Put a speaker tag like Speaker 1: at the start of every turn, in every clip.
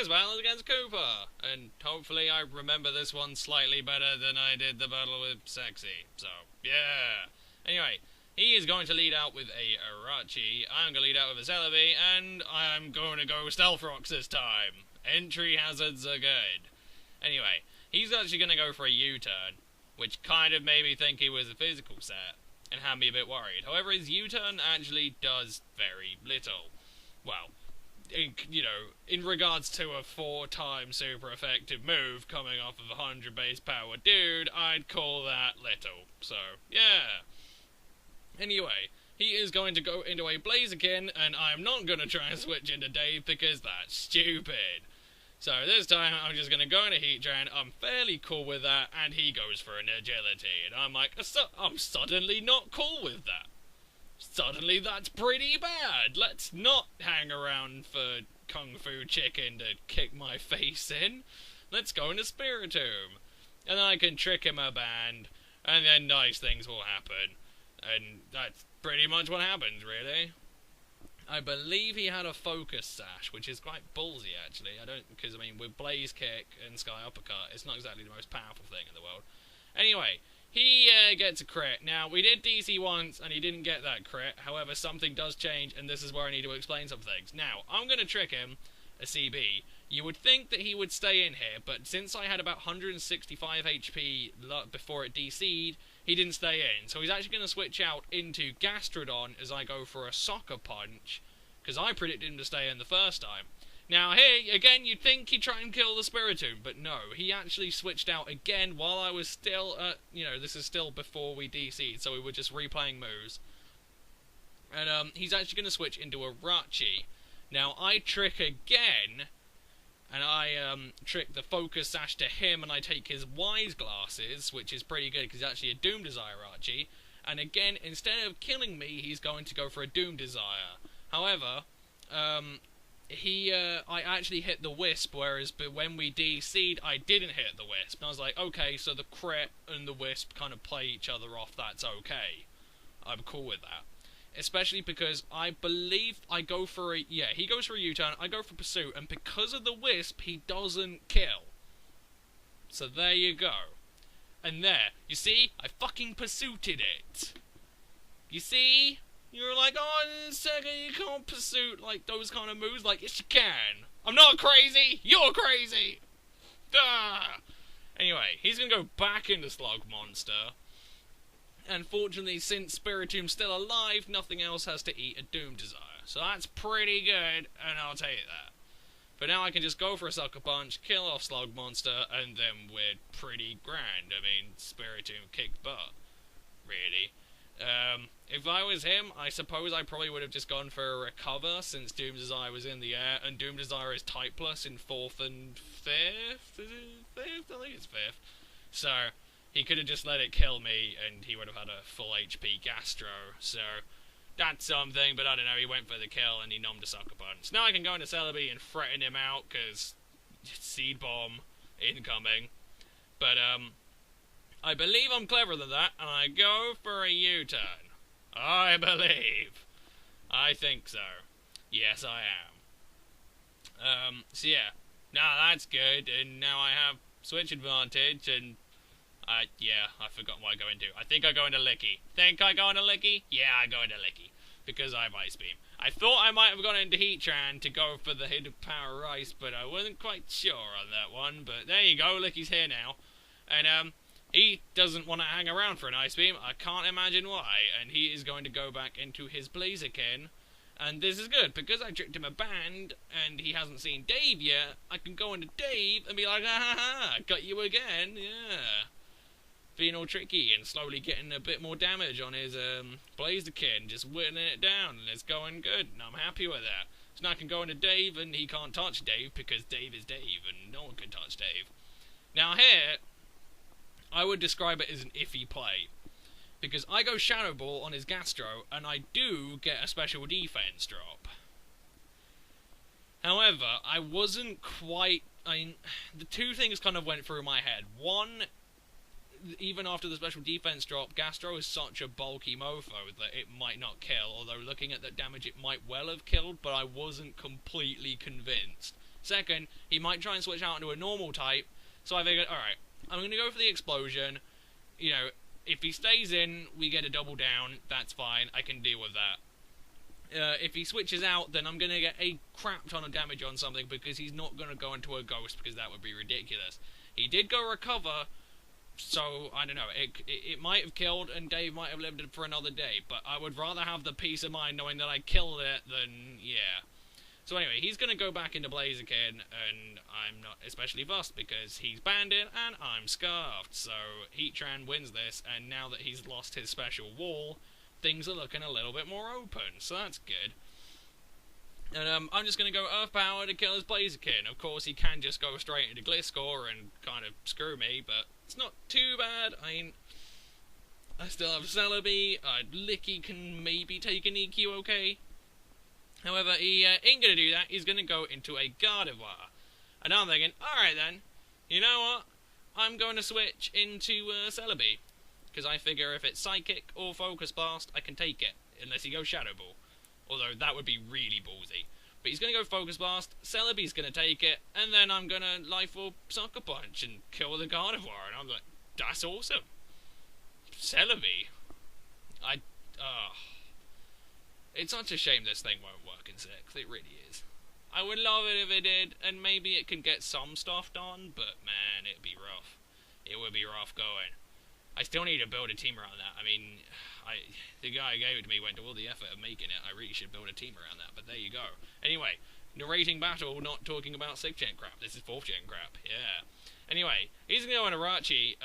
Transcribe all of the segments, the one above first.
Speaker 1: this battle is against Kooper, and hopefully I remember this one slightly better than I did the battle with Sexy. So, yeah. Anyway, he is going to lead out with a Arachi, I'm going to lead out with a Celebi, and I'm going to go Stealth Rocks this time. Entry hazards are good. Anyway, he's actually going to go for a U-turn, which kind of made me think he was a physical set, and had me a bit worried. However, his U-turn actually does very little. Well, in regards to a 4-time super effective move coming off of a 100 base power dude, I'd call that little. So, yeah. Anyway, he is going to go into a Blaziken, and I'm not going to try and switch into Dave because that's stupid. So this time I'm just going to go into Heatran, I'm fairly cool with that, and he goes for an Agility. And I'm like, I'm suddenly not cool with that. Suddenly that's pretty bad. Let's not hang around for Kung Fu Chicken to kick my face in. Let's go into Spiritomb. And then I can trick him a band, and then nice things will happen. And that's pretty much what happens, really. I believe he had a Focus Sash, which is quite ballsy, actually. Because, with Blaze Kick and Sky Uppercut, it's not exactly the most powerful thing in the world. Anyway, he gets a crit. Now, we did DC once, and he didn't get that crit. However, something does change, and this is where I need to explain some things. Now, I'm going to trick him, a CB. You would think that he would stay in here, but since I had about 165 HP before it DC'd, he didn't stay in. So he's actually going to switch out into Gastrodon as I go for a Soccer Punch, because I predicted him to stay in the first time. Now here, again, you'd think he'd try and kill the Spiritomb, but no, he actually switched out again while I was still, this is still before we DC'd, so we were just replaying moves. And he's actually going to switch into a Rachi. Now I trick again, and I trick the Focus Sash to him, and I take his Wise Glasses, which is pretty good because he's actually a Doom Desire Archie. And again, instead of killing me, he's going to go for a Doom Desire. However, I actually hit the Wisp, whereas when we DC'd, I didn't hit the Wisp. And I was like, okay, so the crit and the Wisp kind of play each other off, that's okay. I'm cool with that. Especially because I believe I go for a... Yeah, he goes for a U-turn, I go for Pursuit, and because of the Wisp, he doesn't kill. So there you go. And there, you see? I fucking pursuited it. You see? You're like, oh, in a second, you can't Pursuit, like, those kind of moves. Like, yes, you can. I'm not crazy. You're crazy. Ah! Anyway, he's going to go back into Slug Monster. And fortunately, since Spiritomb's still alive, nothing else has to eat a Doom Desire. So that's pretty good, and I'll take that. But now I can just go for a Sucker Punch, kill off Slug Monster, and then we're pretty grand. Spiritomb kicked butt. Really. If I was him, I suppose I probably would have just gone for a Recover, since Doom Desire was in the air, and Doom Desire is Type Plus in 4th and 5th? Is it 5th? I think it's 5th. So he could have just let it kill me, and he would have had a full HP Gastro, so that's something, but I don't know, he went for the kill, and he nommed a Sucker Punch. Now I can go into Celebi and threaten him out, because Seed Bomb incoming, but, I believe I'm cleverer than that, and I go for a U-turn. I believe. I think so. Yes, I am. So yeah, now that's good, and now I have switch advantage, and yeah, I forgot what I go into. I think I go into Licky. Think I go into Licky? Yeah, I go into Licky. Because I have Ice Beam. I thought I might have gone into Heatran to go for the hit of Power Ice, but I wasn't quite sure on that one. But there you go, Licky's here now. And, he doesn't want to hang around for an Ice Beam. I can't imagine why. And he is going to go back into his Blaziken. And this is good, because I tricked him a band, and he hasn't seen Dave yet. I can go into Dave and be like, ha ha ha, got you again, yeah. Being all tricky and slowly getting a bit more damage on his Blaziken, just whittling it down, and it's going good, and I'm happy with that. So now I can go into Dave, and he can't touch Dave, because Dave is Dave, and no one can touch Dave. Now here, I would describe it as an iffy play, because I go Shadow Ball on his Gastro, and I do get a special defense drop. However, I wasn't quite... the two things kind of went through my head. One, even after the special defense drop, Gastro is such a bulky mofo that it might not kill, although looking at that damage it might well have killed, but I wasn't completely convinced. Second, he might try and switch out into a normal type. So I figured, alright, I'm going to go for the explosion. You know, if he stays in, we get a double down. That's fine. I can deal with that. If he switches out, then I'm going to get a crap ton of damage on something because he's not going to go into a ghost because that would be ridiculous. He did go recover, so I don't know. It might have killed and Dave might have lived it for another day, but I would rather have the peace of mind knowing that I killed it than, yeah. So anyway, he's going to go back into Blaziken, and I'm not especially fussed because he's Bandit and I'm Scarfed. So Heatran wins this, and now that he's lost his special wall, things are looking a little bit more open, so that's good. And I'm just going to go Earth Power to kill his Blaziken. Of course, he can just go straight into Gliscor and kind of screw me, but it's not too bad. I mean, I still have Celebi. Licky can maybe take an EQ okay. However, he ain't going to do that. He's going to go into a Gardevoir. And now I'm thinking, alright then, you know what? I'm going to switch into Celebi. Because I figure if it's Psychic or Focus Blast, I can take it. Unless he goes Shadow Ball. Although, that would be really ballsy. But he's going to go Focus Blast, Celebi's going to take it, and then I'm going to Life Orb Sucker Punch and kill the Gardevoir. And I'm like, that's awesome. Celebi. It's such a shame this thing won't work in 6. It really is. I would love it if it did, and maybe it can get some stuff done, but man, it'd be rough. It would be rough going. I still need to build a team around that. I mean, the guy who gave it to me went to all the effort of making it. I really should build a team around that, but there you go. Anyway, narrating battle, not talking about 6th gen crap. This is 4th gen crap, yeah. Anyway, he's going to go on Arachi.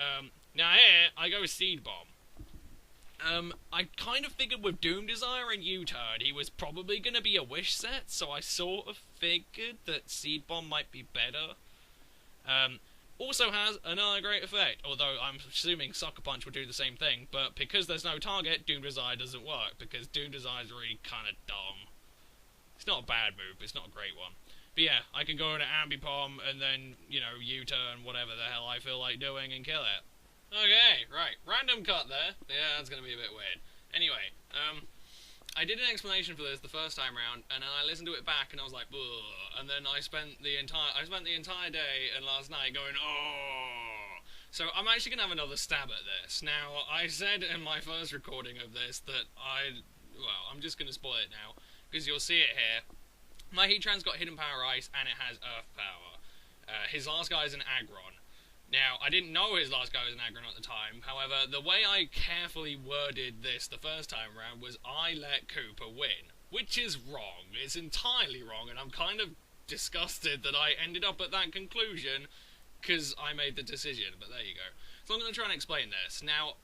Speaker 1: Now here, I go Seed Bomb. I kind of figured with Doom Desire and U-Turn, he was probably going to be a Wish set, so I sort of figured that Seed Bomb might be better. Also has another great effect, although I'm assuming Sucker Punch will do the same thing, but because there's no target, Doom Desire doesn't work, because Doom Desire is really kind of dumb. It's not a bad move, but it's not a great one. But yeah, I can go into Ambipom, and then, you know, U-Turn, whatever the hell I feel like doing, and kill it. Okay, right, random cut there. Yeah, that's gonna be a bit weird. Anyway, I did an explanation for this the first time round, and then I listened to it back, and I was like, ugh. And then I spent the entire day and last night going, oh. So I'm actually gonna have another stab at this. Now, I said in my first recording of this that I'm just gonna spoil it now, because you'll see it here. My Heatran's got Hidden Power Ice, and it has Earth Power. His last guy is an Aggron. Now, I didn't know his last guy was an Aggron at the time. However, the way I carefully worded this the first time around was I let Kooper win. Which is wrong. It's entirely wrong, and I'm kind of disgusted that I ended up at that conclusion because I made the decision, but there you go. So I'm going to try and explain this. Now,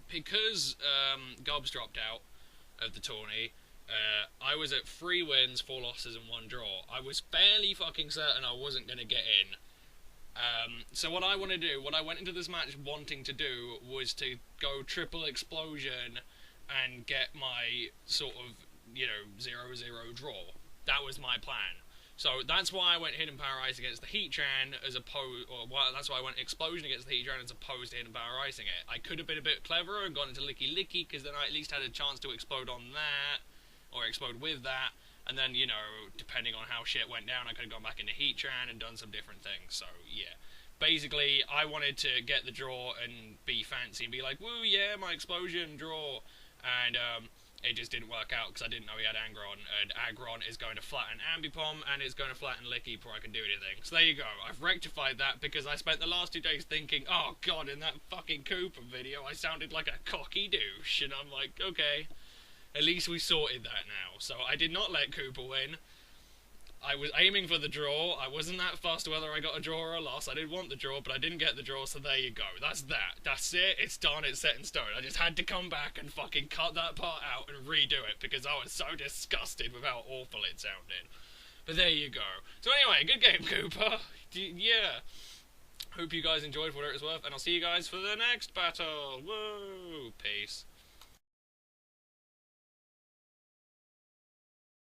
Speaker 1: because Gobs dropped out of the tourney, I was at 3 wins, 4 losses, and 1 draw. I was fairly fucking certain I wasn't going to get in. So what I want to do, what I went into this match wanting to do, was to go triple explosion and get my sort of, you know, 0-0 draw. That was my plan. So that's why I went Hidden Power Ice against the Heatran that's why I went Explosion against the Heatran as opposed to Hidden Power Icing it. I could have been a bit cleverer and gone into Licky, because then I at least had a chance to explode on that, or explode with that. And then, you know, depending on how shit went down, I could have gone back into Heatran and done some different things. So, yeah. Basically, I wanted to get the draw and be fancy and be like, woo, yeah, my explosion draw. And it just didn't work out because I didn't know he had Aggron. And Aggron is going to flatten Ambipom and it's going to flatten Licky before I can do anything. So there you go. I've rectified that because I spent the last 2 days thinking, oh, God, in that fucking Kooper video, I sounded like a cocky douche. And I'm like, okay. At least we sorted that now. So I did not let Kooper win. I was aiming for the draw. I wasn't that fussed whether I got a draw or a loss. I did want the draw, but I didn't get the draw, so there you go. That's that. That's it. It's done. It's set in stone. I just had to come back and fucking cut that part out and redo it because I was so disgusted with how awful it sounded. But there you go. So anyway, good game, Kooper. Yeah. Hope you guys enjoyed for what it was worth, and I'll see you guys for the next battle. Whoa. Peace.